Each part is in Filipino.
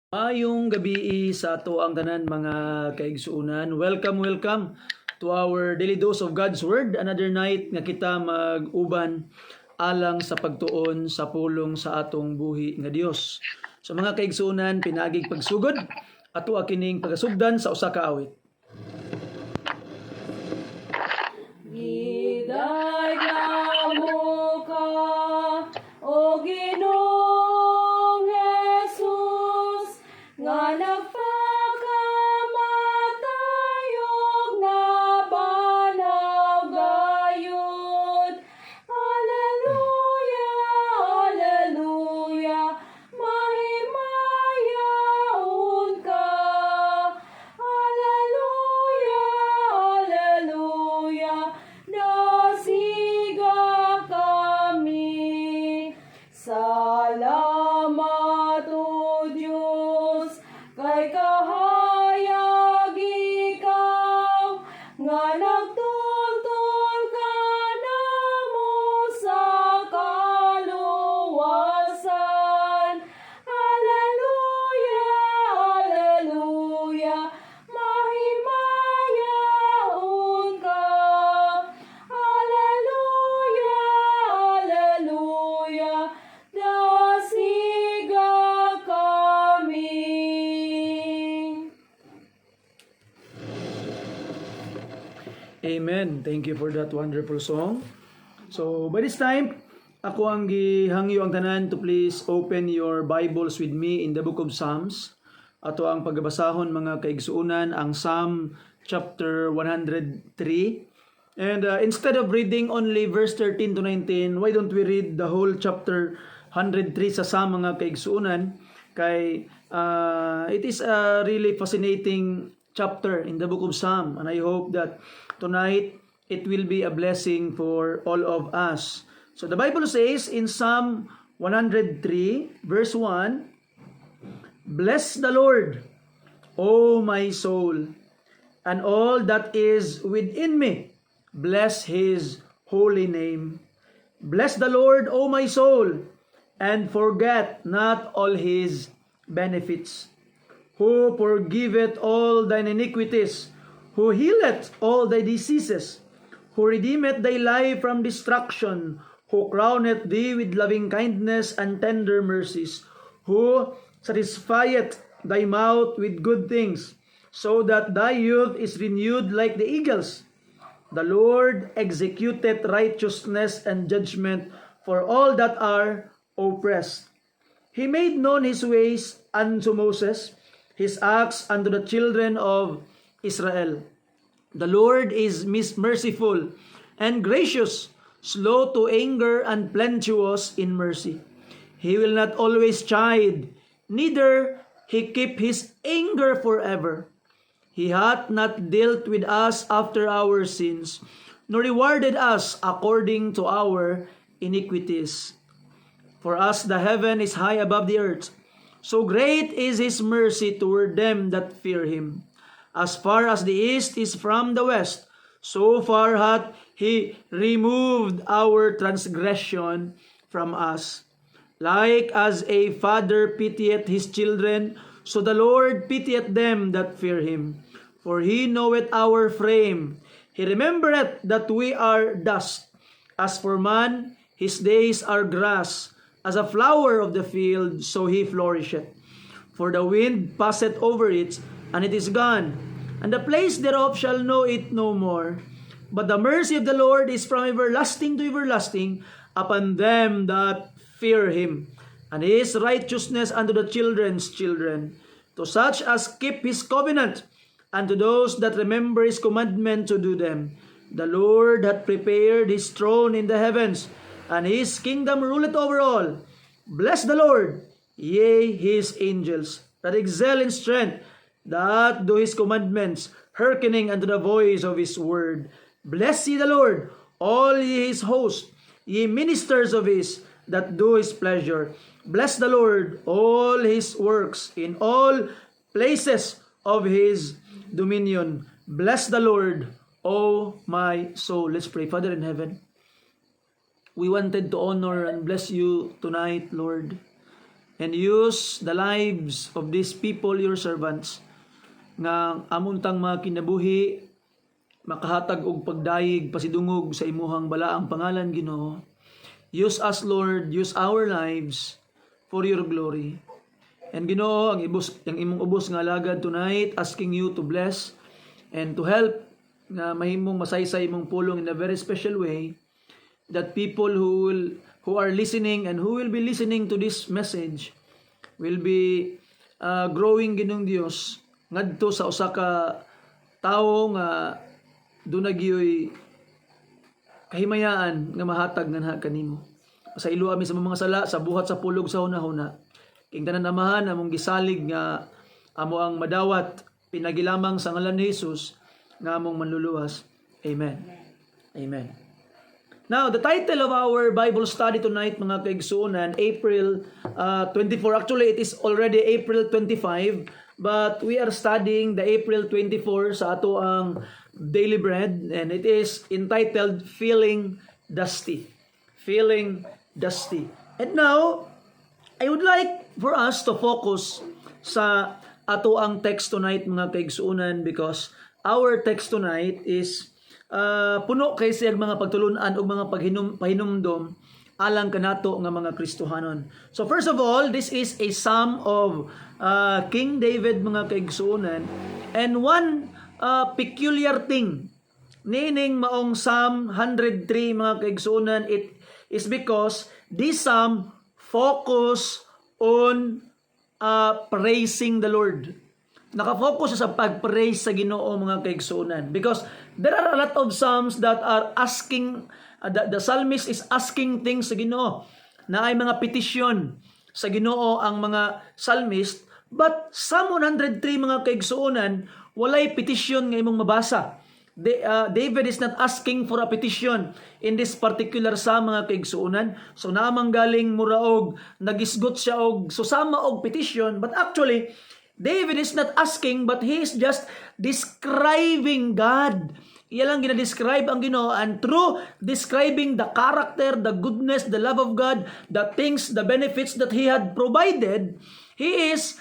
Ayong gabi sa ato ang tanan mga kaigsuunan. Welcome to our daily dose of God's Word. Another night nga kita mag-uban alang sa pagtuon sa pulong sa atong buhi nga Dios. So mga kaigsuunan, pinagig pagsugod ato kining pagasugdan sa usa ka awit. Giday mo ka, O Ginoong Jesus, nga nagpakamatayog na banaw gayud. Hallelujah, hallelujah, mahimayaon ka. Hallelujah, hallelujah, dasiga kami. Salamat, O Diyos, kay kahayag ikaw, nga nagtultol ka namo sa kaluwasan. Hallelujah, hallelujah, mahimayaon ka. Hallelujah, hallelujah, dasiga kami. Amen. Thank you for that wonderful song. So, by this time, ako ang gihangyo ang tanan to please open your Bibles with me in the book of Psalms. Ato ang pagbasahon mga kaigsuunan ang Psalm chapter 103. And instead of reading only verse 13 to 19, why don't we read the whole chapter 103 sa Psalm mga kaigsuunan? Kay it is a really fascinating chapter in the book of Psalm, and I hope that tonight it will be a blessing for all of us. So the Bible says in Psalm 103 verse 1, "Bless the Lord, O my soul, and all that is within me. Bless his holy name. Bless the Lord, O my soul, and forget not all his benefits, who forgiveth all thine iniquities, who healeth all thy diseases, who redeemeth thy life from destruction, who crowneth thee with loving kindness and tender mercies, who satisfieth thy mouth with good things, so that thy youth is renewed like the eagles. The Lord executeth righteousness and judgment for all that are oppressed. He made known his ways unto Moses, his acts unto the children of Israel. The Lord is merciful and gracious, slow to anger and plenteous in mercy. He will not always chide, neither he keep his anger forever. He hath not dealt with us after our sins, nor rewarded us according to our iniquities. For as the heaven is high above the earth, so great is his mercy toward them that fear him. As far as the east is from the west, so far hath he removed our transgression from us. Like as a father pitieth his children, so the Lord pitieth them that fear him. For he knoweth our frame. He remembereth that we are dust. As for man, his days are grass. As a flower of the field, so he flourisheth. For the wind passeth over it, and it is gone, and the place thereof shall know it no more. But the mercy of the Lord is from everlasting to everlasting upon them that fear him, and his righteousness unto the children's children, to such as keep his covenant, and to those that remember his commandment to do them. The Lord hath prepared his throne in the heavens, and his kingdom ruleth over all. Bless the Lord, yea, his angels, that excel in strength, that do his commandments, hearkening unto the voice of his word. Bless ye the Lord, all ye his hosts, ye ministers of his, that do his pleasure. Bless the Lord, all his works, in all places of his dominion. Bless the Lord, O my soul. Let's pray. Father in heaven, we wanted to honor and bless you tonight, Lord. and use the lives of these people, your servants, nga amuntang mga kinabuhi, makahatag og pagdayeg pasidungog sa imuhang balaang pangalan, Ginoo. Use us, Lord, use our lives for your glory. And Ginoo, ang imong ubos nga alagad tonight, asking you to bless and to help nga mahimong masaysay imong pulong in a very special way, that people who are listening and who will be listening to this message will be growing, Ginoong Dios, ngadto sa usa ka tawo nga dunagyoy kahimayaan nga mahatag nga kanimo. Sa ilo ami sa mga sala sa buhat sa pulog sa hunahuna. King tanan amahan among gisalig nga amo ang madawat pinagilamang sa ngalan ni Jesus nga among manluluwas. Amen. Amen. Now, the title of our Bible study tonight, mga kaigsuonan, April 24. Actually, it is already April 25, but we are studying the April 24 sa ato ang Daily Bread, and it is entitled Feeling Dusty. Feeling Dusty. And now, I would like for us to focus sa ato ang text tonight, mga kaigsuonan, because our text tonight is puno kay siyang mga pagtulunan o mga pahinumdom alang kanato nga mga Kristohanon. So first of all, this is a psalm of King David, mga kaigsuonan, and one peculiar thing nining maong Psalm 103, mga kaigsuonan, it is because this psalm focus on praising the Lord. Nakafocus sa pag-praise sa Ginoo, mga kaigsuonan, because there are a lot of psalms that are asking, the psalmist is asking things sa Ginoo, na ay mga petisyon sa Ginoo ang mga psalmist, but Psalm 103, mga kaigsuonan, walay petisyon nga imong mabasa. David is not asking for a petition in this particular psalm, mga kaigsuonan. So namang galing muraog nagisgot siya og susama og petition, but actually David is not asking, but he is just describing God. Iya lang ginadescribe ang Ginoo, and through describing the character, the goodness, the love of God, the things, the benefits that He had provided, he is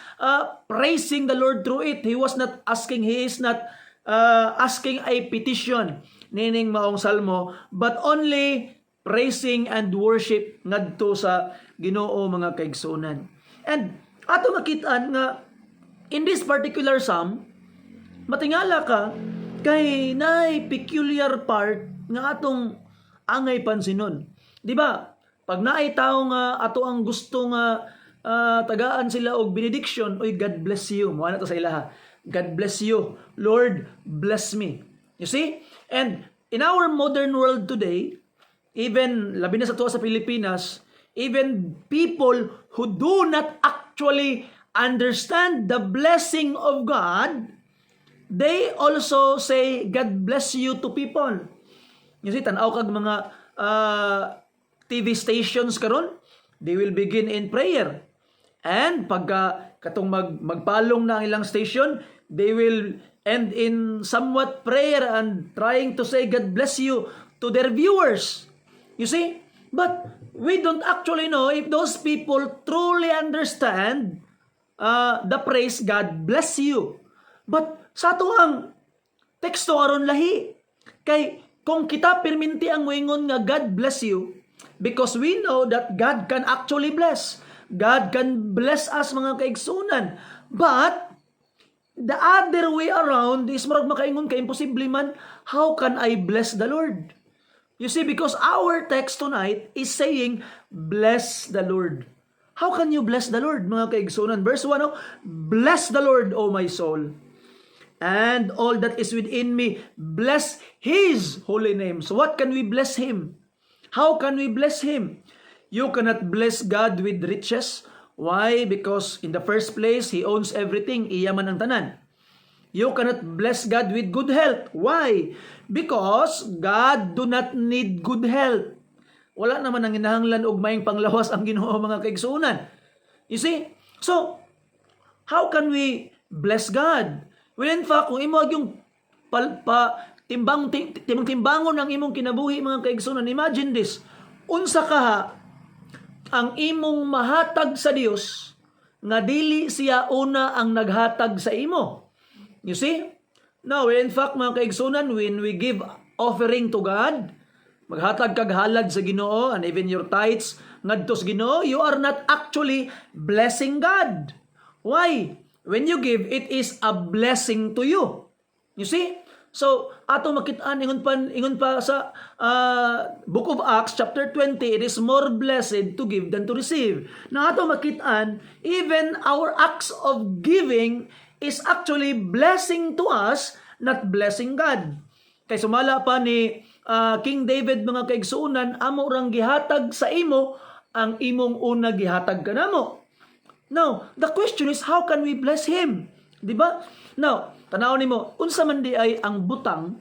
praising the Lord through it. He is not asking a petition nining maong salmo, but only praising and worship ngadto sa Ginoo, mga kaigsuonan. And ato makitaan nga in this particular psalm, matingala ka kay naay peculiar part nga atong angay pansinon. Di ba? Pag naay tao nga ato ang gusto nga tagaan sila og benediction, oy, God bless you. Mo na to sa ilaha. God bless you. Lord, bless me. You see? And in our modern world today, even labi na sa tuwa sa Pilipinas, even people who do not actually understand the blessing of God, they also say, God bless you to people. You see, tanaw kag mga TV stations karon, they will begin in prayer. And pagka katong magpalong na ang ilang station, they will end in somewhat prayer and trying to say, God bless you to their viewers. You see? But we don't actually know if those people truly understand the praise, God bless you. But sa ato ang teksto aron lahi, kay kung kita perminti ang moingon nga God bless you, because we know that God can actually bless. God can bless us, mga kaigsunan. But the other way around is marag makaingon ka imposible man, how can I bless the Lord? You see, because our text tonight is saying, bless the Lord. How can you bless the Lord, mga kaigsunan? Verse 1, bless the Lord, O my soul, and all that is within me, bless His holy name. So what can we bless Him? How can we bless Him? You cannot bless God with riches. Why? Because in the first place, He owns everything. Iyaman ang tanan. You cannot bless God with good health. Why? Because God do not need good health. Wala naman ang hinahanglan og maayong panglawas ang Ginoo, mga kaigsuonan. You see? So, how can we bless God? Well, in fact, kung imo yung timbangon ng imong kinabuhi, mga kaigsuonan, imagine this. Unsa ka ha, ang imong mahatag sa Dios nga dili siya una ang naghatag sa imo. You see? Now, in fact, mga kaigsunan, when we give offering to God, maghatag kag halad sa Ginoo and even your tithes ngadto sa Ginoo, you are not actually blessing God. Why? When you give, it is a blessing to you. You see? So, ato makitaan ingon pa sa Book of Acts chapter 20, it is more blessed to give than to receive. Na ato makitaan, even our acts of giving is actually blessing to us, not blessing God. Kay sumala pa ni King David, mga kaigsuunan, amo rang gihatag sa imo ang imong una gihatag kanamo. Now, the question is, how can we bless him? Di ba? Now, tanaw nimo, unsa man di ay ang butang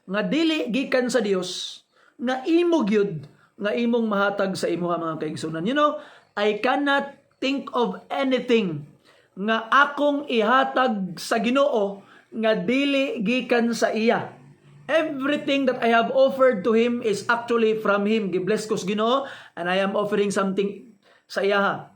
nga dili gikan sa Dios nga imo gyud nga imong mahatag sa imuha, mga kaigsunan. You know, I cannot think of anything nga akong ihatag sa Ginoo nga dili gikan sa iya. Everything that I have offered to him is actually from him. Gibless ko sa Ginoo and I am offering something sa iya.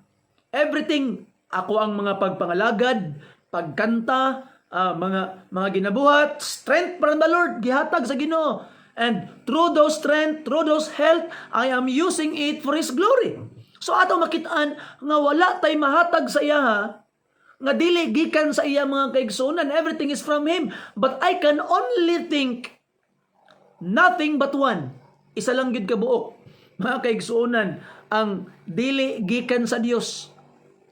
Everything, ako ang mga pagpangalagad, pagkanta, mga ginabuhat, strength from the Lord, gihatag sa Ginoo. And through those strength, through those health, I am using it for His glory. So ato makitaan nga wala tay mahatag sa iya nga dili gikan sa iya, mga kaigsunan. Everything is from Him. But I can only think nothing but one. Isa lang gid kabuok, mga kaigsunan, ang dili gikan sa Dios.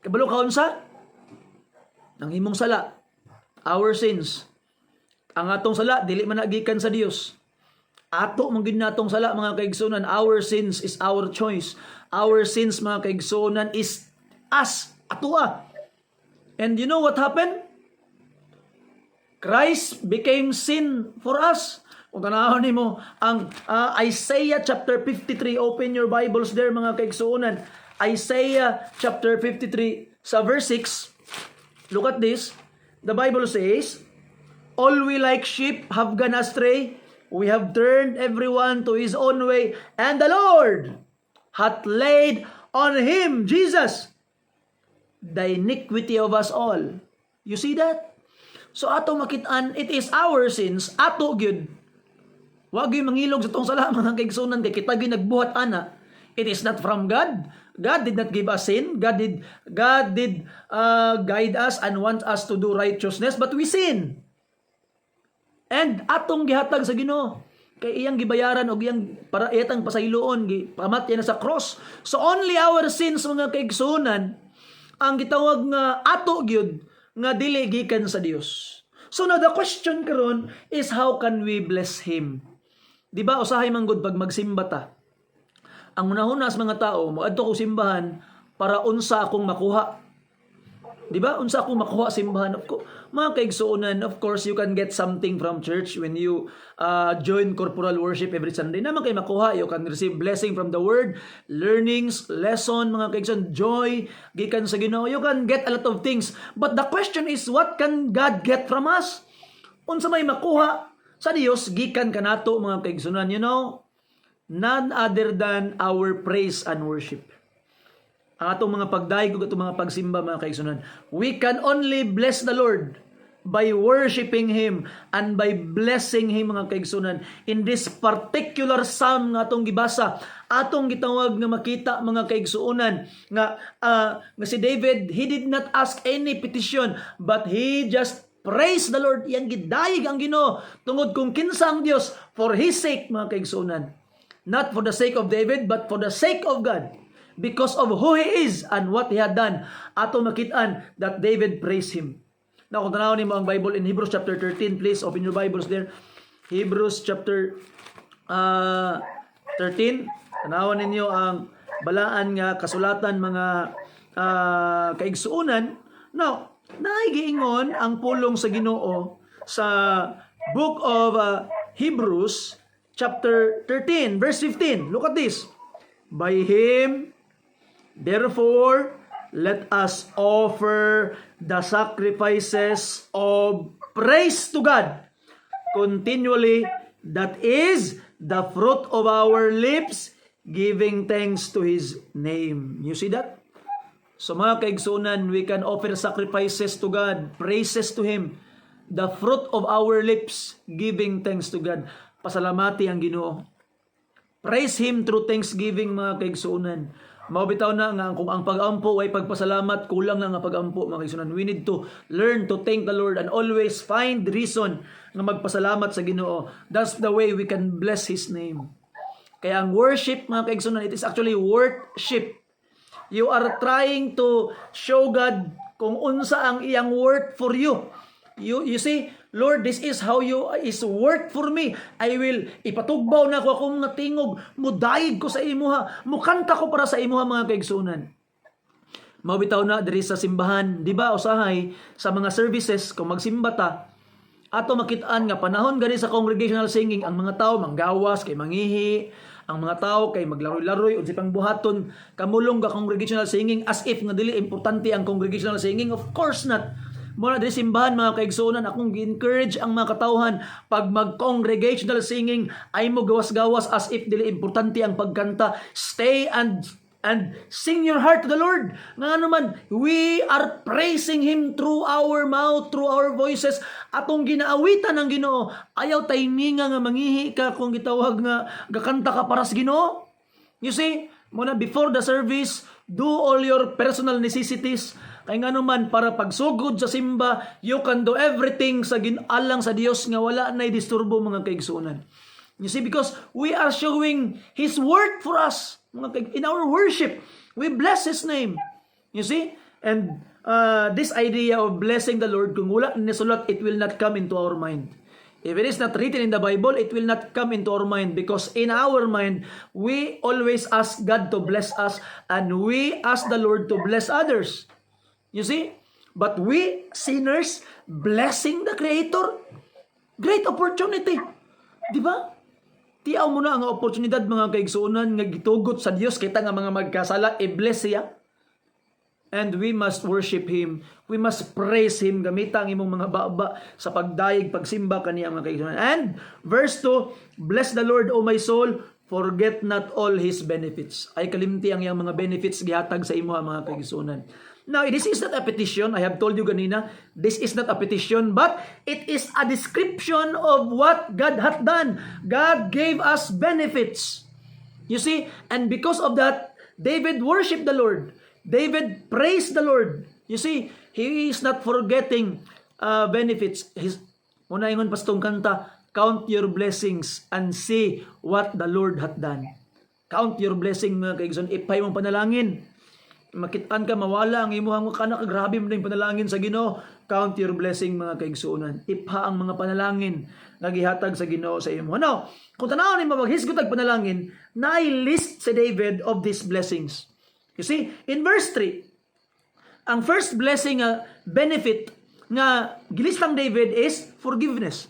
Kabalo kaon sa ang imong sala, our sins. Ang atong sala dili man nagikan sa Dios. Ato man gid natong sala, mga kaigsunan. Our sins is our choice. Our sins, mga kaigsunan, is us, atua. And you know what happened? Christ became sin for us. Kung tanahon nimo ang Isaiah chapter 53, open your Bibles there, mga kaigsunan. Isaiah chapter 53 sa verse 6. Look at this. The Bible says, all we like sheep have gone astray. We have turned everyone to his own way. And the Lord hath laid on him, Jesus, the iniquity of us all. You see that? So ato makitaan, it is our sins, ato gyud. Wag gyud mangilog sa tong sala, mga kaigsunan, kay kita gyud nagbuhat ana. It is not from God. God did not give us sin. God did guide us and want us to do righteousness, but we sin. And atong gihatag sa Ginoo, kay iyang gibayaran og iyang para etang pasayloon, gipamatay na sa cross. So only our sins, mga kaigsunan, ang gitawag nga ato gyud nga dili gikan sa Dios. So now the question karon is, how can we bless him? Di ba usahay man gud pag magsimba ta, ang una-una sa mga tao, moadto ko simbahan para unsa akong makuha. Di ba? Unsa akong makuha simbahan. Mga kaigsuunan, of course, you can get something from church when you join corporal worship every Sunday. Naman kayo makuha. You can receive blessing from the word, learnings, lesson, mga kaigsuunan, joy, gikan sa Ginoo. You can get a lot of things. But the question is, what can God get from us? Unsa may makuha sa Dios, gikan kanato, mga kaigsuunan. You know, none other than our praise and worship. Ang atong mga pagdaig, atong mga pagsimba, mga kaigsunan, we can only bless the Lord by worshiping Him and by blessing Him, mga kaigsunan. In this particular psalm nga atong gibasa, atong gitawag nga makita, mga kaigsuunan, nga si David, he did not ask any petition, but he just praise the Lord. Yang gidayig ang Ginoo tungod kung kinsa ang Dios for His sake, mga kaigsunan. Not for the sake of David, but for the sake of God. Because of who He is and what He had done. Ato makitaan that David praised Him. Now, kung tanawin mo ang Bible in Hebrews chapter 13, please open your Bibles there. Hebrews chapter 13. Tanawin ninyo ang balaan nga kasulatan, mga kaigsuunan. Now, naigiingon ang pulong sa Ginoo sa book of Hebrews chapter 13, verse 15. Look at this. By Him, therefore, let us offer the sacrifices of praise to God continually. That is the fruit of our lips, giving thanks to His name. You see that? So mga kaigsunan, we can offer sacrifices to God, praises to Him, the fruit of our lips, giving thanks to God. Pasalamati ang Ginoo. Praise Him through thanksgiving, mga kaigsunan. Mabitaw na nga kung ang pag-ampo ay pagpasalamat, kulang na nga pag-ampo, mga kaigsunan. We need to learn to thank the Lord and always find reason na magpasalamat sa Ginoo. That's the way we can bless His name. Kaya ang worship, mga kaigsunan, it is actually worship. You are trying to show God kung unsa ang iyang worth for you. You see, Lord, this is how you is worth for me. I will ipatugbaw na ko akong natingog, mudayig ko sa imuha, mukanta ko para sa imuha, mga kaigsunan. Mabitaw na diri sa simbahan, di ba, usahay sa mga services kung magsimba ta, ato makitaan nga panahon gani sa congregational singing, ang mga tao manggawas kay mangihi, ang mga tao kay maglaroy-laroy unsa pang buhaton, kamulong ka congregational singing as if nga dili importante ang congregational singing. Of course not. Muna diri simbahan, mga kaigsunan, akong gi-encourage ang mga katawhan pag mag-congregational singing ay mo gawas-gawas as if dili importante ang pagkanta. Stay and sing your heart to the Lord. Nga naman, we are praising Him through our mouth, through our voices. Atong ginaawitan ng Ginoo. Ayaw timinga nga mangihi ka kung gitawag nga gakanta ka para sa Ginoo. You see, muna before the service, do all your personal necessities. Kaya nga naman, para pagsugod sa simba, you can do everything sa ginalang sa Dios nga wala na'y disturbo, mga kaigsunan. You see, because we are showing His word for us. In our worship, we bless His name. You see? And this idea of blessing the Lord, kung wala nisulat, it will not come into our mind. If it is not written in the Bible, it will not come into our mind, because in our mind, we always ask God to bless us and we ask the Lord to bless others. You see? But we, sinners, blessing the Creator, great opportunity. Di ba? Tiyaw mo na ang oportunidad, mga kaigsunan, nga gitugot sa Dios kita nga mga magkasala, i-bless siya. And we must worship Him. We must praise Him. Gamita ang imong mga baba sa pagdayeg, pagsimba kaniya, mga kaigsunan. And verse 2, bless the Lord, O my soul, forget not all His benefits. Ay kalimti ang iyang mga benefits gihatag sa imo, mga kaigsunan. Now, this is not a petition. I have told you ganina, this is not a petition, but it is a description of what God hath done. God gave us benefits. You see, and because of that, David worshiped the Lord. David praised the Lord. You see, he is not forgetting benefits. Muna ingon pastong kanta, count your blessings and see what the Lord hath done. Count your blessing, mga kaigsoon. Ipay mong panalangin. Makitaan ka, mawala ang imuhang kana, grabe mo na yung panalangin sa Ginoo. Count your blessing, mga kaigsuonan. Ipha ang mga panalangin nga gihatag sa Ginoo sa imo. Ano? Kung tanaw ni mabaghisgot ang panalangin, na-list si David of these blessings. You see, in verse 3, ang first blessing, benefit nga gilistang David is forgiveness.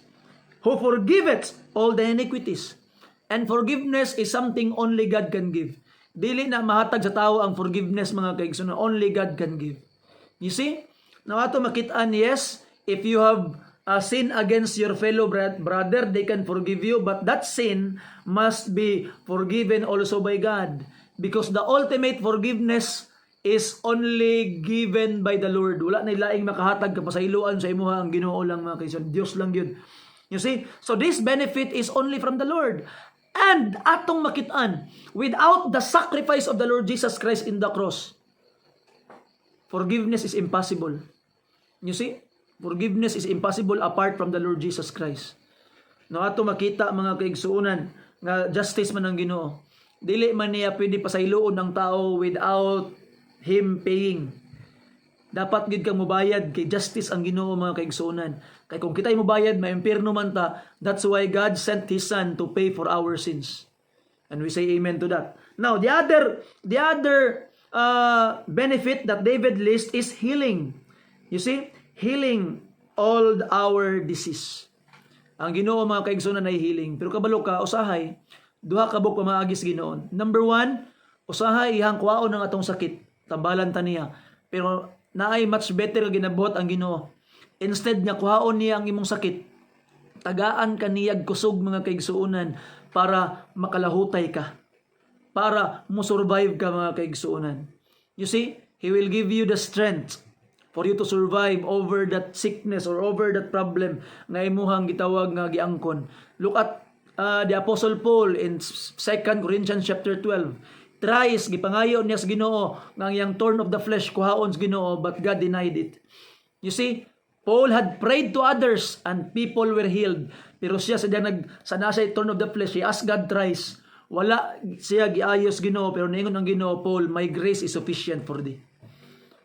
Who forgiveth all the iniquities. And forgiveness is something only God can give. Dili na mahatag sa tao ang forgiveness, mga kaigsunan. Only God can give. You see? Now ato makitaan, yes, if you have sin against your fellow brother, they can forgive you, but that sin must be forgiven also by God. Because the ultimate forgiveness is only given by the Lord. Wala na ilaing makahatag kapasayloan sa imuha, ang Ginoo lang, mga kaigsunan. Dios lang yun. You see? So this benefit is only from the Lord. And atong makitaan, without the sacrifice of the Lord Jesus Christ in the cross, forgiveness is impossible. You see? Forgiveness is impossible apart from the Lord Jesus Christ. No, ato makita, mga kaigsuunan, nga justice man ang Ginoo. Dili man niya pwede pasayloon ng tao without Him paying. Dapat gid kang mobayad, kay justice ang Ginoo, mga kaigsuunan. Kay kung kita'y mobayad, maimpirno man ta. That's why God sent His Son to pay for our sins. And we say amen to that. Now, the other benefit that David lists is healing. You see, healing all our disease. Ang Ginoo, mga kaigsunan, ay healing. Pero kabalo ka, usahay, duha ka buk pamaagis Ginoon. Number 1, usahay ihang kuwaon ng atong sakit. Tambalan ta niya. Pero naay much better ginabuhat ang Ginoo. Instead nga kuhaon niya ang imong sakit, tagaan kaniyag kusog, mga kaigsuunan, para makalahutay ka. para mo survive ka mga kaigsuonan. You see, He will give you the strength for you to survive over that sickness or over that problem nga imuhang gitawag nga giangkon. Look at the Apostle Paul in 2 Corinthians chapter 12. Thrice gipangayo niya sa Ginoo nga yang thorn of the flesh kuhaon sa Ginoo, but God denied it. You see, Paul had prayed to others and people were healed. Pero siya sa nasa thorn of the flesh, he asked God thrice. Wala siya giayos Ginoo, pero ningon ang Ginoo, Paul, my grace is sufficient for thee.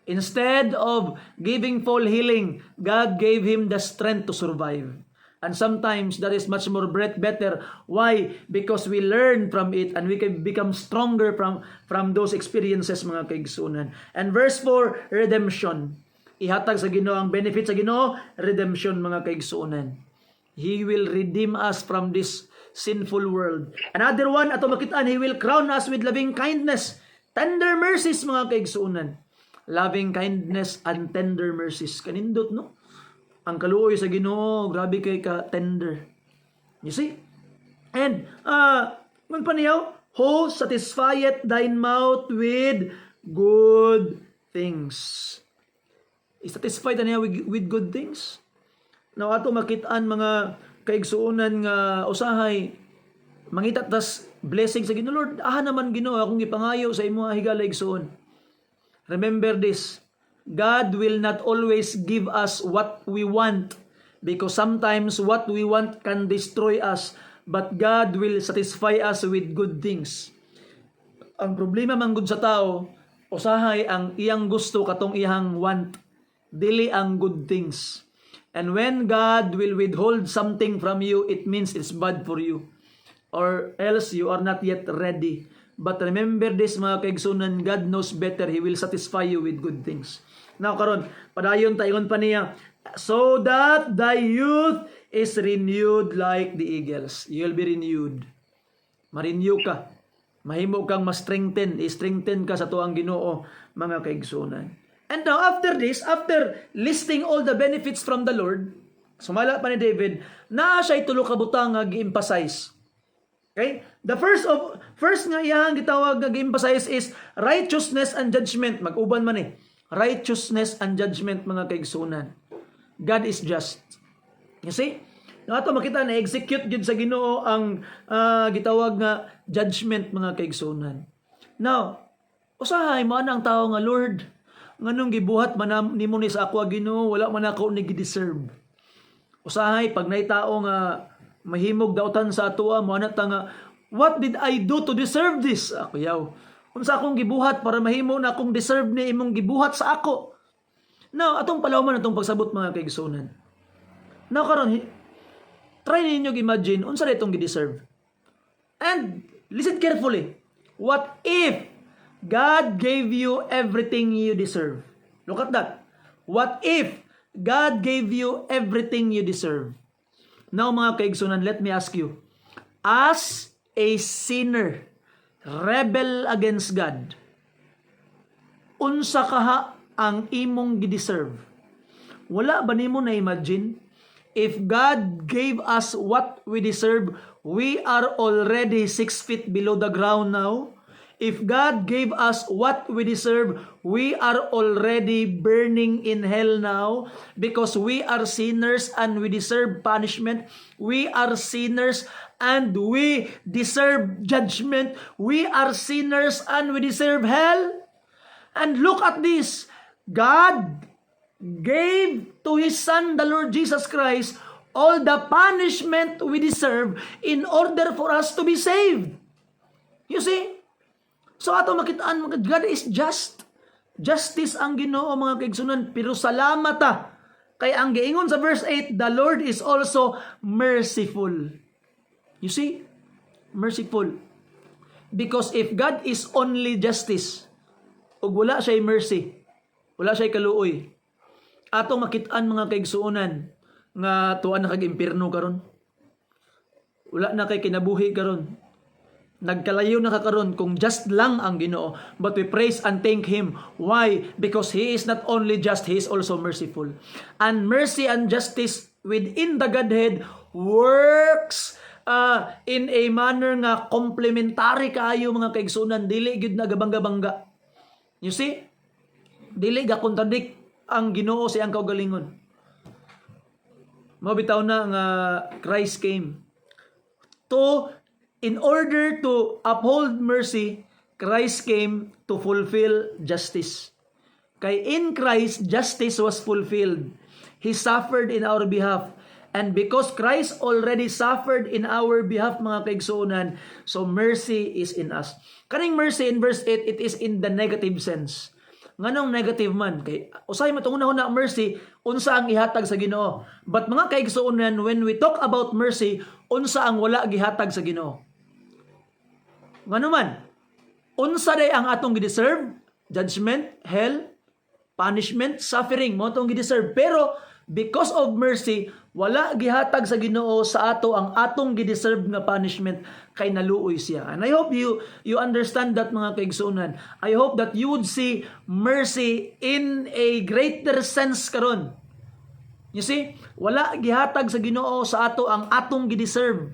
Instead of giving Paul healing, God gave him the strength to survive. And sometimes that is much more better. Why? Because we learn from it and we can become stronger from those experiences, mga kaigsunan. And verse 4, redemption. Ihatag sa Ginoo ang benefit sa Ginoo, redemption, mga kaigsunan. He will redeem us from this sinful world. Another one, ato makitaan, He will crown us with loving kindness, tender mercies, mga kaigsunan. Loving kindness and tender mercies. Kanindot, no? Ang kaluoy sa Ginoo, grabe kay ka tender. You see? And, kung paniyaw, who satisfieth thine mouth with good things. I-satisfy ta niya with good things. Now, ato makitaan mga kaigsuunan nga usahay, mangita tas blessing sa Ginoo. Lord, naman Ginoo, akong ipangayo sa imo higala igsuon. Remember this, God will not always give us what we want, because sometimes what we want can destroy us, but God will satisfy us with good things. Ang problema man gud sa tao, usahay ang iyang gusto katong iyang want, dili ang good things. And when God will withhold something from you, it means it's bad for you, or else you are not yet ready. But remember this, mga kaigsunan, God knows better. He will satisfy you with good things. Now karon, padayon tayon pa niya, so that thy youth is renewed like the eagles. You will be renewed. Ma-renew ka. Mahimo kang ma-strengthen. I-strengthen ka sa tuang Ginoo, mga kaigsunan. And now after this, after listing all the benefits from the Lord, sumala pa ni David, naa siya tulo ka butang nga gi-emphasize. Okay? The first nga iyang gitawag nga gi-emphasize is righteousness and judgment. Mag-uban man righteousness and judgment, mga kaigsunan. God is just. You see? Nga ito makita na execute gid sa Ginoo ang gitawag nga judgment, mga kaigsunan. Now, usahay mo ang tao nga, Lord, nganong gibuhat man nimo ni sa ako Ginoo, wala man ako ni gideserve. Usahay pag nay tao nga mahimog dautan sa atoa mo ana ta nga, what did I do to deserve this? Ako yaw. Unsa akong gibuhat para mahimo na akong deserve ni imong gibuhat sa ako? Now, atong palawman atong pagsabot, mga kaigsunan. Now karon, try ninyo imagine unsa ra itong gideserve. And listen carefully. What if God gave you everything you deserve? Look at that. What if God gave you everything you deserve? Now, mga kaigsunan, let me ask you. As a sinner, rebel against God, unsa kaha ang imong gideserve? Wala ba nimo na imagine? If God gave us what we deserve, we are already 6 feet below the ground now. If God gave us what we deserve, we are already burning in hell now, because we are sinners and we deserve punishment. We are sinners and we deserve judgment. We are sinners and we deserve hell. And look at this. God gave to His Son, the Lord Jesus Christ, all the punishment we deserve in order for us to be saved. You see? So ato makitaan, God is just. Justice ang Ginoo, mga kaigsunan, pero salamat ta. Kaya ang giingon sa verse 8, the Lord is also merciful. You see? Merciful. Because if God is only justice, ug wala siya mercy, wala siya kaluoy, ato makitaan, mga kaigsuonan, nga tuan na kag-impierno karon. Wala na kay kinabuhi karon. Nagkalayo na kakaron kung just lang ang Ginoo. But we praise and thank Him. Why? Because He is not only just, He is also merciful. And mercy and justice within the Godhead works in a manner nga complementary kaayo mga kaigsunan, dili gyud na gabangga-bangga. You see? Dili ga contradict ang Ginoo sa iyang kaugalingon. Mabitaw na nga Christ came to, in order to uphold mercy, Christ came to fulfill justice. Kay in Christ, justice was fulfilled. He suffered in our behalf. And because Christ already suffered in our behalf, mga kaigsuonan, so mercy is in us. Kaning mercy in verse 8, it is in the negative sense. Nganong negative man? Kay usay matunguna na mercy, unsa ang ihatag sa Ginoo. But mga kaigsuonan, when we talk about mercy, unsa ang wala gihatag sa Ginoo? Ngano man? Unsa day ang atong gideserve? Judgment, hell, punishment, suffering, mo atong gideserve. Pero because of mercy, wala gihatag sa Ginoo sa ato ang atong gideserve nga punishment, kay naluoy siya. And I hope you understand that, mga kaigsuonan. I hope that you would see mercy in a greater sense karon. You see, wala gihatag sa Ginoo sa ato ang atong gideserve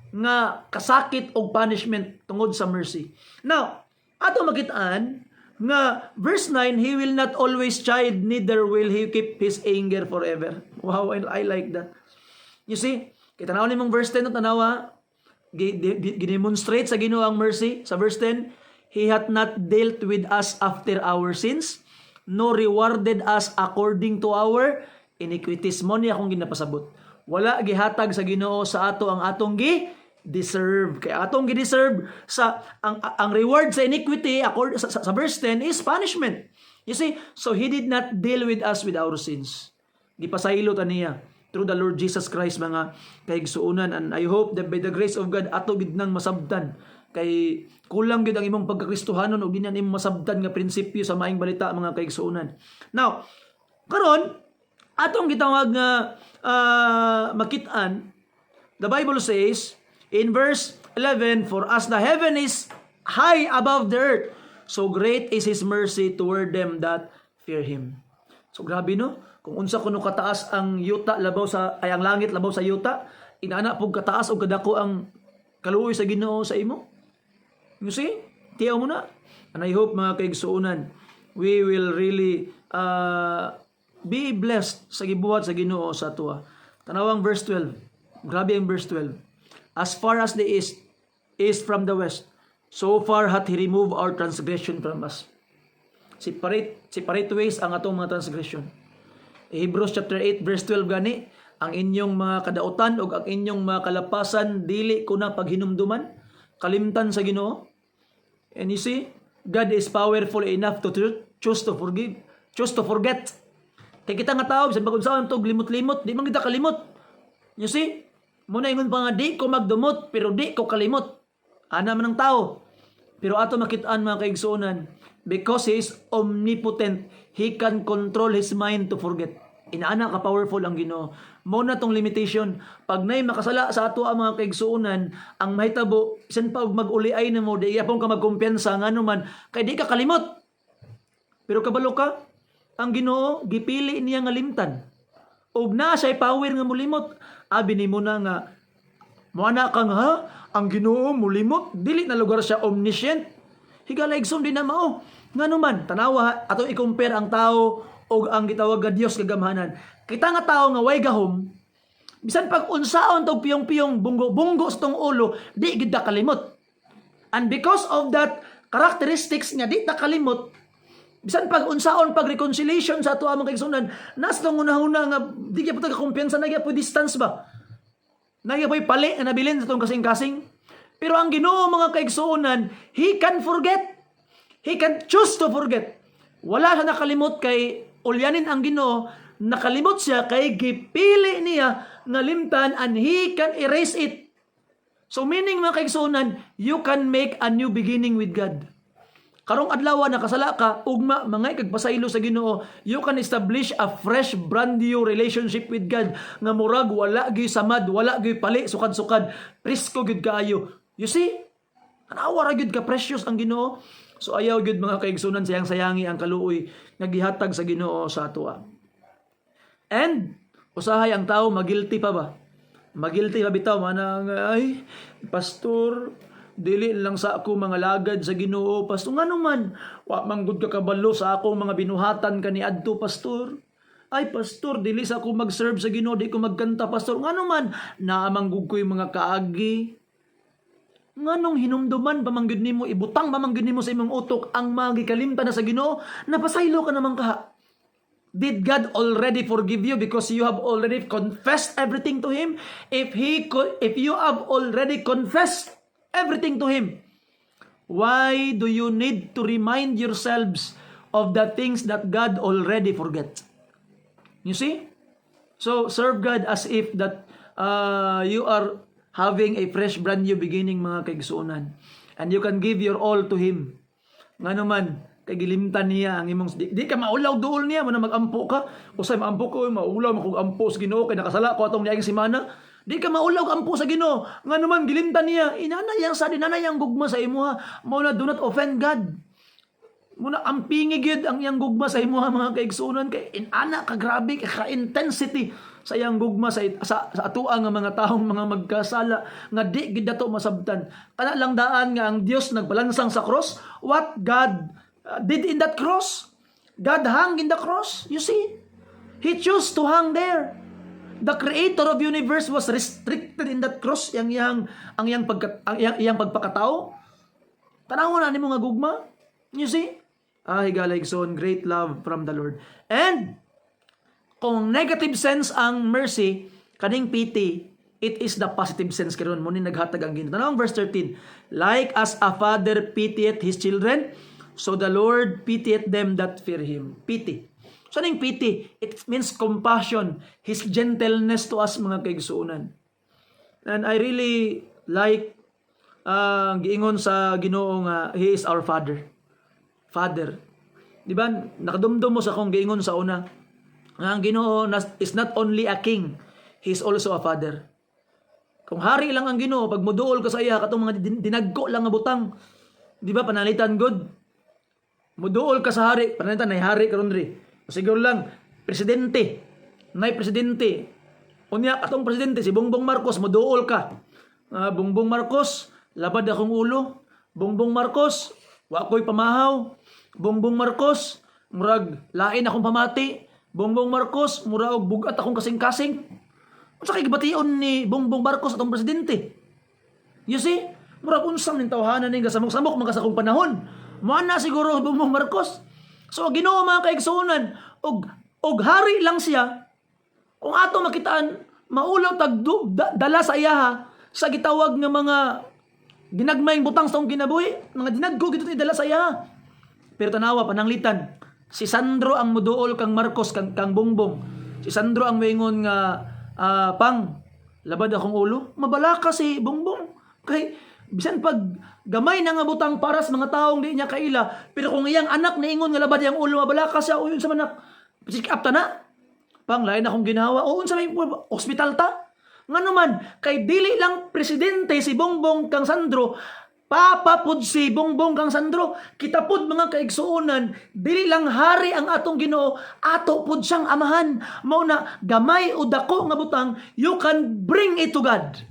nga kasakit o punishment tungod sa mercy. Now, ato makitaan nga verse 9, He will not always chide, neither will He keep His anger forever. Wow, I like that. You see, kita na mong verse 10 na tanawa, gidemonstrate sa Ginoo ang mercy. Sa verse 10, He hath not dealt with us after our sins, nor rewarded us according to our iniquities. Mo ni akong ginapasabot. Wala gihatag sa Ginoo sa ato ang atong deserve. Kaya atong gideserve sa ang reward sa iniquity sa verse 10 is punishment. You see, so He did not deal with us with our sins. Gipasaylo ta niya through the Lord Jesus Christ, mga kaigsuonan. And I hope that by the grace of God, ato gid nang masabtan. Kay kulang gid ang imong pagkakristohanon ug dinan imong masabtan nga prinsipyo sa maayong balita, mga kaigsuonan. Now, karon atong gitawag nga makitaan, the Bible says in verse 11, for as the heaven is high above the earth, so great is His mercy toward them that fear Him. So grabe no? Kung unsa kuno kataas ang yuta labaw sa ang langit labaw sa yuta, inaana pug kataas o kadako ang kaluoy sa Ginoo sa imo. You see? Tiyaw mo na. And I hope, mga kaigsuonan, we will really be blessed sa gibuhat sa Ginoo sa atua. Tanawang verse 12. Grabe ang verse 12. As far as the east is from the west, so far hath He removed our transgression from us. Separate ways ang atong mga transgression. Hebrews chapter 8 verse 12 gani, ang inyong mga kadautan o ang inyong mga kalapasan dili ko na paghinumduman, kalimtan sa Ginoo. And you see, God is powerful enough to choose to forgive, choose to forget. Kaya kita nga tao, bisan pag-unsaon to limot-limot, di man kita kalimot. You see, muna ingon pa nga, di ko magdumot, pero di ko kalimot. Ana man ang tao. Pero ato makitaan, mga kaigsuonan, because He is omnipotent, He can control His mind to forget. Inaana ka powerful ang Ginoo. Muna tong limitation. Pag nay makasala sa ato ang mga kaigsuonan, ang mahitabo, isan pa mag-uliay na mo, di yapon ka magkumpiyansa, nga naman, kay di ka kalimot. Pero kabalo ka, ang Ginoo, gipili niya nga limtan. Og na siya'y power nga mulimot. Abi ni mo na nga, muana kang ha, ang Ginoo mulimot, dili na lugar siya omniscient. Higala igsoon din na mao. Nga naman, tanawa, ato i-compare ang tao o ang gitawag nga Dios kagamhanan. Kita nga tao nga way gahom, bisan pag unsaon tog piyong-piyong bunggo sa tong ulo, di gid ta kalimot. And because of that characteristics nga di ta kalimot, bisan pag unsaon pag reconciliation sa ato among kaigsuonan, nas tong una-una nga di gyud ta kumpiyansa, nagya po distance ba. Nagya po pali na nabilin sa tong kasing-kasing. Pero ang Ginoo, mga kaigsuonan, He can forget. He can choose to forget. Wala siya nakalimot kay ulyanin ang Ginoo, nakalimot siya kay gipili niya nga limtan and He can erase it. So meaning, mga kaigsuonan, you can make a new beginning with God. Karong adlaw nakasala ka, ugma mga ikagpasaylo sa Ginoo, you can establish a fresh brand new relationship with God nga murag wala gyud samad, wala gyud pali, sukad-sukad, presko gyud kaayo. You see? Anawa ra gyud ka precious ang Ginoo. So ayaw gyud, mga kaigsunan, sayang-sayangi ang kaluoy nga gihatag sa Ginoo sa atoa. And usahay ang tao magilty pa ba? magilty ba bitaw manang ay pastor dili lang sa ako mga lagad sa Ginoo pastor ngano man wa manggod ka kabalo sa akong mga binuhatan kaniadto pastor ay pastor dili sa ako mag-serve sa Ginoo di ko magkanta pastor ngano man naamanggod ko yung mga kaagi nganong hinumduman pamanggod nimo ibutang pamanggod nimo sa imong utok ang magikalimtan na sa Ginoo napasaylo ka naman kaha. Did God already forgive you because you have already confessed everything to Him? If you have already confessed everything to Him, why do you need to remind yourselves of the things that God already forget? You see? So serve God as if that you are having a fresh brand new beginning mga kaigsuonan. And you can give your all to Him. Nga naman, kay gilimtan niya ang imong di ka maulaw duol niya mo na magampo ka usay maampo ko maulaw mo kog ampo sa Ginoo kay nakasala ko atong niaging semana di ka maulaw ampo sa Ginoo nga naman gilimtan niya inanay ang sa dinanay ang gugma sa imuha mao na do not offend God muna ampingi gyud ang iyang gugma sa imuha mga kaigsuonan kay inana ka grabe ka intensity sa iyang gugma sa atoa nga mga taong mga magkasala nga di gid dato masabtan kana lang daan nga ang Dios nagbalansang sa cross what God did in that cross. God hung in the cross. You see? He chose to hang there. The creator of universe was restricted in that cross. Ang iyang pagpakatao. Tanaw na nimo nga gugma. You see? Ay galayson, great love from the Lord. And kung negative sense ang mercy, kaning pity, it is the positive sense karon mo ni naghatag ang Ginoo. Tanawang verse 13. Like as a father pitieth his children, so the Lord pitieth them that fear Him. Pity. So anong pity? It means compassion. His gentleness to us mga kaigsuonan. And I really like giingon sa Ginoo nga He is our Father. Father. Di ba? Nakadumdum mo sa akong giingon sa una. Ang Ginoo is not only a king, He is also a Father. Kung hari lang ang Ginoo, pag muduol ka sa iya, katong mga dinagko lang nga butang. Di ba? Panalitan good. Muduol ka sa hari, panalitan nay hari karon ri. Siguro lang presidente. Nay presidente. Unya atong presidente si Bongbong Marcos muduol ka. Bongbong Marcos, labad akong ulo. Bongbong Marcos, wa ko'y pamahaw. Bongbong Marcos, murag lain akong pamati. Bongbong Marcos, murag bugat akong kasing-kasing. Unsa kay gibation ni Bongbong Marcos atong presidente? You see? Murag unsam ning tawhanan ning kasamok-samok mga sa kong panahon. Mana siguro Bongbong Marcos. So Ginoo mga kaigsuonan og hari lang siya. Kung ato makitaan maulaw tag dala sa iyaha sa gitawag nga mga ginagmayng butang sa akong kinabuhi, mga dinadgo gito dala sa iyaha. Pero tanawa pananglitan, si Sandro ang muduol kang Marcos kang Bongbong. Si Sandro ang moingon nga pang labad akong ulo, mabalaka si Bongbong. Kay bisan pag gamay na nga butang para sa mga taong di niya kaila, pero kung iyang anak naingon nga labad yang ulo mabalaka siya uyon sa manak pick up ta na pang lain akong ginawa uyon sa may hospital ta ngano man kay dili lang presidente si Bongbong kang Sandro papapud si Bongbong kang Sandro kita pud mga kaigsuonan dili lang hari ang atong Ginoo ato pud siyang amahan mao na gamay o dako nga butang you can bring it to God.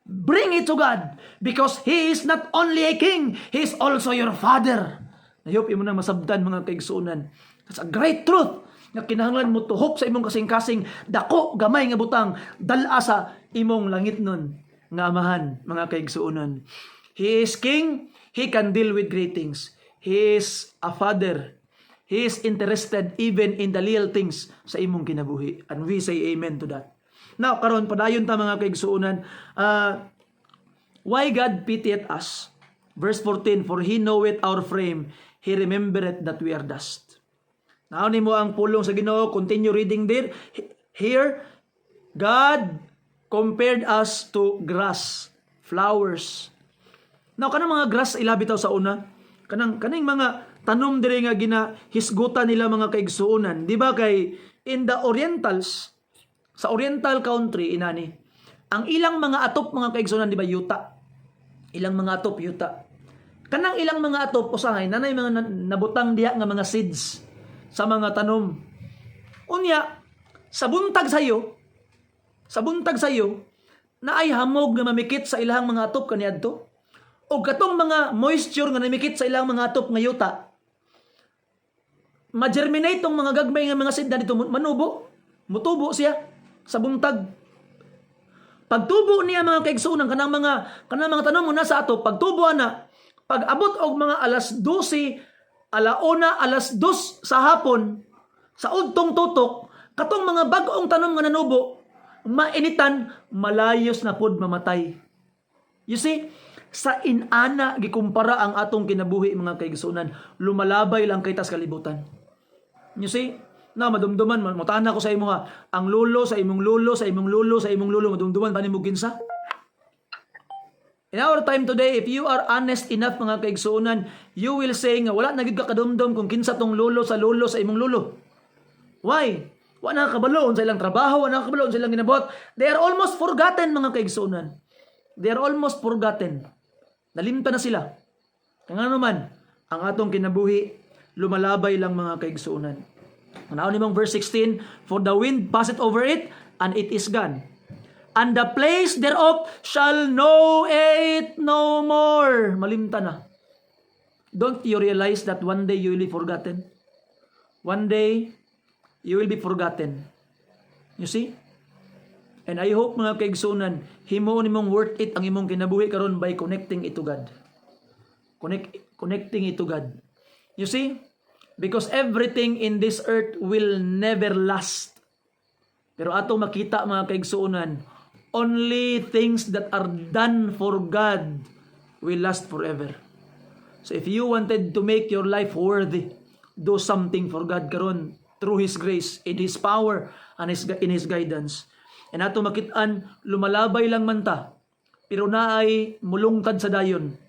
Bring it to God because He is not only a king, He is also your Father. Nayop imo na masabtan mga kaigsuonan. That's a great truth nga kinahanglan mo tuhok sa imong kasing-kasing dako gamay nga butang dal-a sa imong langit nun nga amahan mga kaigsuonan. He is king, He can deal with great things. He is a Father. He is interested even in the little things sa imong kinabuhi. And we say amen to that. Now, karon padayon ta mga kaigsuonan. Why God pitieth us? Verse 14, for He knoweth our frame, He remembereth that we are dust. Now, nimo ang pulong sa Ginoo. Continue reading there. Here, God compared us to grass, flowers. Now, kanang mga grass ilabitaw sa una. Kaning mga tanom dire nga ginahisgutan nila mga kaigsuonan. Di ba kay in the Orientals, sa Oriental country, inani, ang ilang mga atop mga kaigsuonan, di ba, yuta. Ilang mga atop, yuta. Kanang ilang mga atop, usahay, nanay mga nabutang diya nga mga seeds sa mga tanom. Unya, sa buntag sayo, na ay hamog nga mamikit sa ilahang mga atop kaniadto, o katong mga moisture nga namikit sa ilahang mga atop nga yuta, ma-germinate tong mga gagmay nga mga seed na dito, manubo, mutubo siya sa buntag. Pagtubo niya mga kaigsunan, kanang mga tanom mo na sa ato, pagtubo na, pag abot og mga alas 12, alauna, alas 2 sa hapon, sa udtong tutok, katong mga bag-ong tanom nga nanubo, mainitan, malayos na pod mamatay. You see, sa inana gikumpara ang atong kinabuhi mga kaigsunan, lumalabay lang kay tas kalibutan. You see, na madumduman, mutana ko sa imo ha, ang lulo sa imong lulo, sa imong lulo, sa imong lulo, madumduman pa ni mo kinsa. In our time today, if you are honest enough mga kaigsunan, you will say nga wala na gid ka kadumdum kung kinsa tong lulo sa imong lulo. Why? Wala na kabalo sa ilang trabaho, wala na kabalo sa ilang ginabuhat. They are almost forgotten mga kaigsunan. They are almost forgotten. Nalimtan na sila. Kaya naman, ang atong kinabuhi, lumalabay lang mga kaigsunan. Naon nimong verse 16, for the wind passeth over it, and it is gone. And the place thereof shall know it no more. Malimtan na. Don't you realize that one day you will be forgotten? One day, you will be forgotten. You see? And I hope mga kaigsunan, himo nimong worth it ang imong kinabuhi karon by connecting it to God. Connecting it to God. You see? Because everything in this earth will never last. Pero ato makita mga kaigsuunan, only things that are done for God will last forever. So if you wanted to make your life worthy, do something for God karon through His grace, in His power, and in His guidance. And ato makitaan, lumalabay lang man ta, pero naay mulungkad sa dayon.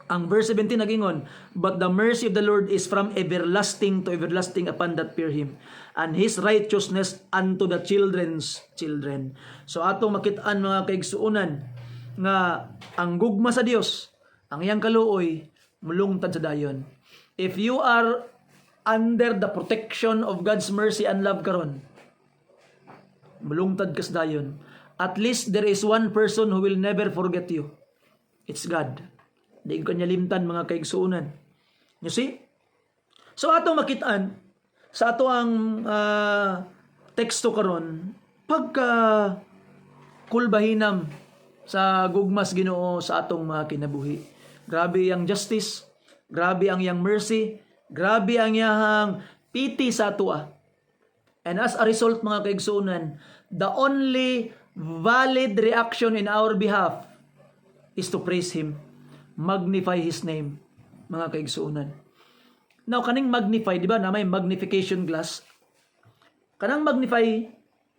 Ang verse 17 nagingon, but the mercy of the Lord is from everlasting to everlasting upon that fear Him, and His righteousness unto the children's children. So atong makitaan mga kaigsuunan nga ang gugma sa Dios, ang iyang kaluoy, mulungtad sa dayon. If you are under the protection of God's mercy and love karon, mulungtad ka sa dayon. At least there is one person who will never forget you. It's God. Di ko niya limtan mga kaigsuunan. You see? So ato makitaan sa ato ang teksto karon, pagka kulbahinam sa gugmas Ginoo sa atong mga kinabuhi. Grabe ang justice, grabe ang iyang mercy, grabe ang iyang pity sa ato. And as a result mga kaigsuunan, the only valid reaction in our behalf is to praise Him. Magnify His name, mga kaigsuunan. Now, kaning magnify, di ba, na may magnification glass. Kanang magnify,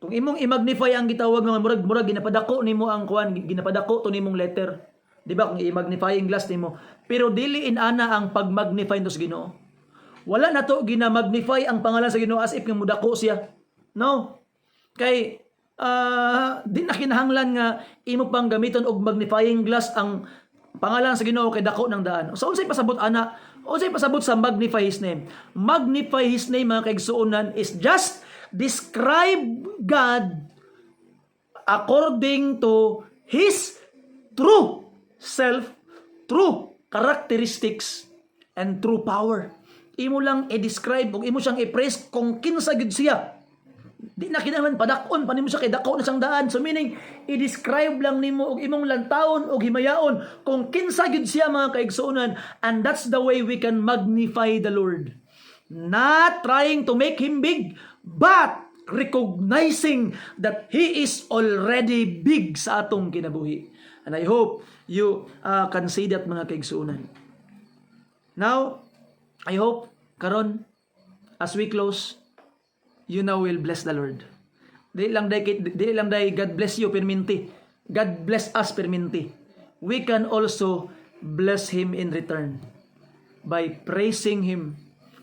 kung imong i-magnify ang gitawag ng murag, ginapadako nimo ang kuan, ginapadako to nimong letter. Di ba, kung i-magnify ang glass nimo. Pero dili inana ang pag-magnify to sa Ginoo. Wala na to gina-magnify ang pangalan sa Ginoo as if nga mudako siya. No. Kay, di na kinahanglan nga imo pang gamiton og magnifying glass ang pangalan sa Ginoo kay dako ng daan. So unsay pasabot ana? Unsay pasabot sa magnify His name? Magnify His name mga kaigsuonan is just describe God according to His true self, true characteristics, and true power. Imo lang i-describe o imo siyang i-praise kung kinsa gid siya. Di na kinahanglan padakon pa nimo siya kay dako na siyang daan. So meaning i-describe lang nimo og imong lantawon og himayaon kung kinsa gid siya mga kaigsuonan, and that's the way we can magnify the Lord. Not trying to make Him big, but recognizing that He is already big sa atong kinabuhi. And I hope you can see that mga kaigsuonan. Now, I hope karon as we close, you now will bless the Lord. Dili lang day God bless you perminti. God bless us perminti. We can also bless Him in return by praising Him,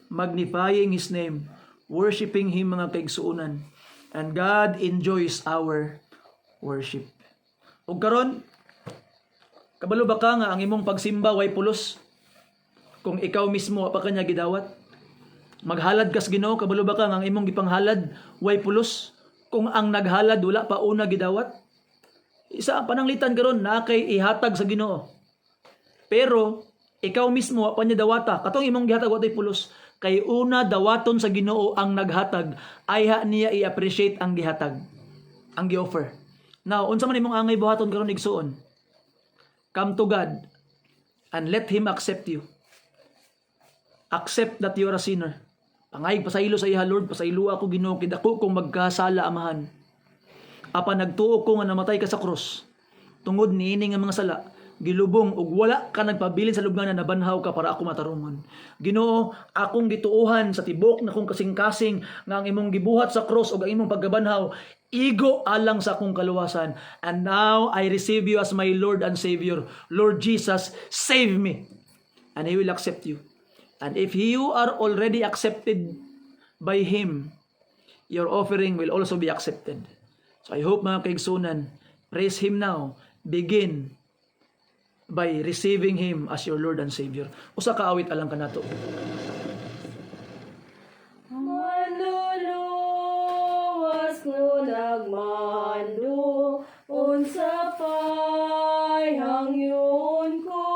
magnifying His name, worshiping Him mga kaigsuonan. And God enjoys our worship. Ug karon, kabalo ba ka nga ang imong pagsimba way pulos? Kung ikaw mismo pa kanya gidawat? Maghalad kas Ginoo, kabalo ba ka ang imong gipanghalad way pulos? Kung ang naghalad wala pa una gidawat? Isa ang pananglitan karon na kay ihatag sa Ginoo. Pero ikaw mismo wa pa niya dawata. Katong imong gihatag wa tay pulos. Kay una dawaton sa Ginoo ang naghatag, ayha niya i-appreciate ang gihatag, ang gi-offer. Now, unsa man imong angay buhaton karon igsuon? Come to God and let Him accept you. Accept that you are a sinner. Pangayig pasaylo sa iya, Lord, pasaylo ako Ginoo, kidako kong magkasala amahan. Apa nagtuo ko nga namatay ka sa krus. Tungod niini nga mga sala, gilubong ug wala ka nagpabilin sa lubngan na nabanhaw ka para ako matarungon. Ginoo, akong gituuhan sa tibok na kong kasing-kasing nga ang imong gibuhat sa cross ug ang imong paggabanhaw igo alang sa akong kaluwasan. And now I receive you as my Lord and Savior. Lord Jesus, save me. And He will accept you. And if you are already accepted by Him, your offering will also be accepted. So I hope mga kaigsunan, praise Him now. Begin by receiving Him as your Lord and Savior. Usa ka awit alang kanato. Manluluwas no nagmando, unsa pa'y hangyon ko.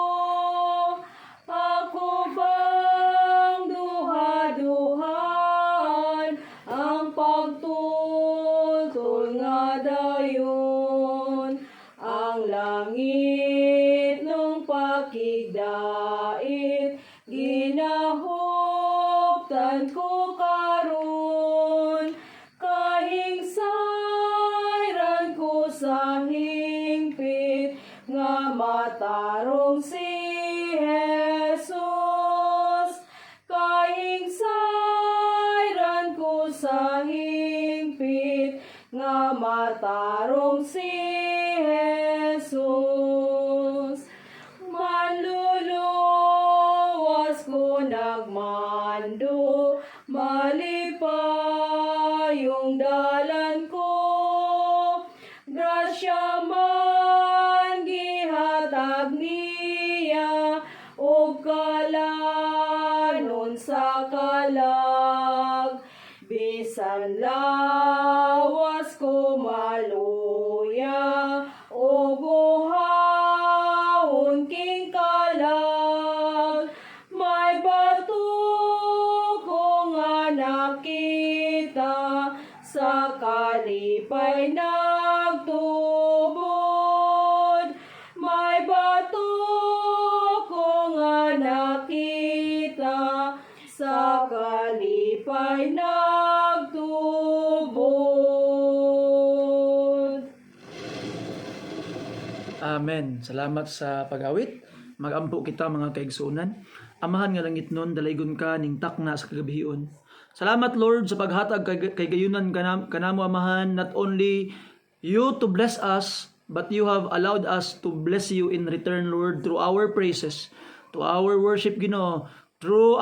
Ako bang duha-duhan ang pagtultol nga dayon, ang langit nung pakigdait, ginahuptan ko karon, kahing sayran ko sa hingpit, nga matarong si Jesus. Kahing sayran ko sa hingpit, nga matarong si Jesus. Manluluwas ko nagmando, malipayong dalan ko. Grasya man gihatag niya, o kalanon sa kalag. Bisan lawas ko maluya, o buhaon king kalag. May bato ko nga nakita, sa kalipay nagtubod. May bato ko nga nakita, sa kalipay nagtubod. Amen. Salamat sa pag-awit. Magampo kita mga kaigsunan. Amahan nga langit nun, dalaygon ka ning takna sa kagabihion. Salamat Lord sa paghatag kay gayunan kanamo amahan, not only you to bless us, but you have allowed us to bless you in return, Lord, through our praises, to our worship, Ginoo, through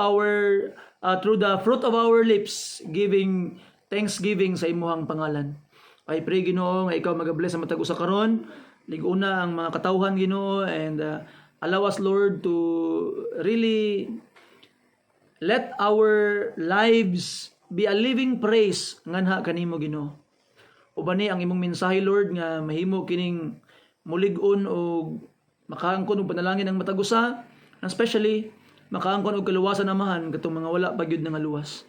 the fruit of our lips, giving thanksgiving sa imuhang pangalan. I pray, Ginoo, nga ikaw mag-bless sa matag usa karon, liguna ang mga katawhan, Ginoo, and allow us, Lord, to really let our lives be a living praise nganha kanimo, Ginoo. Ubani ang imong mensahe, Lord, nga mahimo kining mulig-on o makaangkon og panalangin ang matag usa, and especially makaangkon og kaluwasan amahan katong mga wala pagyud nga luwas.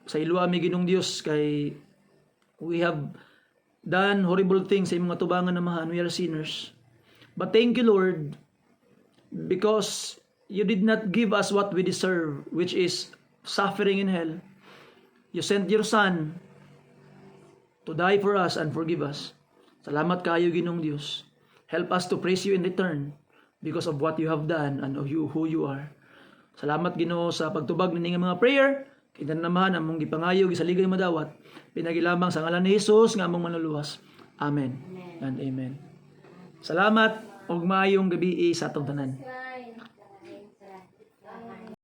Sa ilwa mi Ginong Dios kay we have done horrible things sa imong atubangan amahan. We are sinners. But thank you, Lord, because you did not give us what we deserve, which is suffering in hell. You sent your Son to die for us and forgive us. Salamat kayo, Ginong Dios. Help us to praise you in return because of what you have done and of who you are. Salamat, Ginoo, sa pagtubag ng mga prayer. Kita naman among gipangayo gisaligay madawat. Pinagilamang sa ngalan ni Jesus nga among manluluwas. Amen. And amen. Salamat ug maayong gabi sa atong tanan.